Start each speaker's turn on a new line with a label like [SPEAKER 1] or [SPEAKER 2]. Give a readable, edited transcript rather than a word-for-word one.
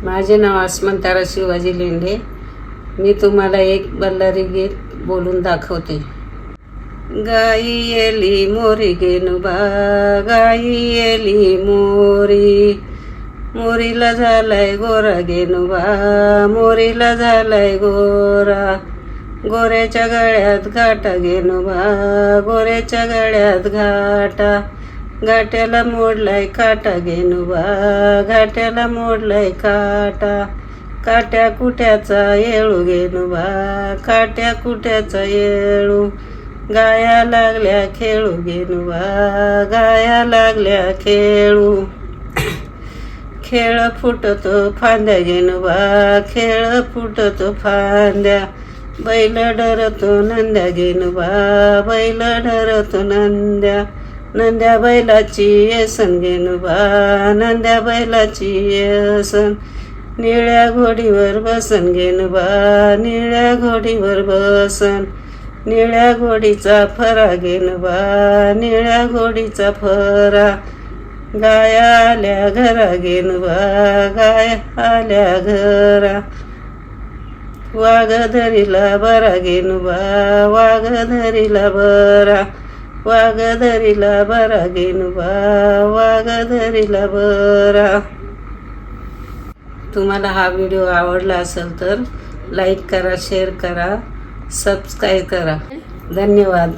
[SPEAKER 1] माझे नाव अस्मंतारा शिवाजी लेंडे. मी तुम्हाला एक बल्लारी गीत बोलून दाखवते. गाई येली मोरी गेनुबा, गाई येली मोरी, मोरीला झालाय गोरा गेनुबा, मोरीला झालाय गोरा, गोऱ्याच्या गळ्यात घाटा गेनुबा, गोऱ्याच्या गळ्यात घाटा, घाट्याला मोडलाय काटा गेनुबा, घाट्याला मोडलाय काटा, काट्या कुट्याचा येळू गेनुबा, काट्या कुट्याचा येळू, गाया लागल्या खेळू गेनुबा, गाया लागल्या खेळू, खेळ फुटतो फांद्या गेनुबा, खेळ फुटतो फांद्या, बैल डरतो नंद्या गेनुबा, बैल डरतो नंद्या, नंद्या बैलाची येसन गेनुबा, नंद्या बैलाची येसन, निळ्या घोडीवर बसन गेनुबा, निळ्या घोडीवर बसन, निळ्या घोडीचा फरा गेनुबा, निळ्या घोडीचा फरा, गाया आल्या घरा गेनुबा, गाया आल्या घरा, वाघ धरीला बरा गेनुबा, वाघ धरीला बरा, वाघ धरीला बरा गेनुबा, वाघ धरीला बरा. तुम्हाला हा व्हिडिओ आवडला असेल तर लाईक करा, शेअर करा, सबस्क्राईब करा. धन्यवाद.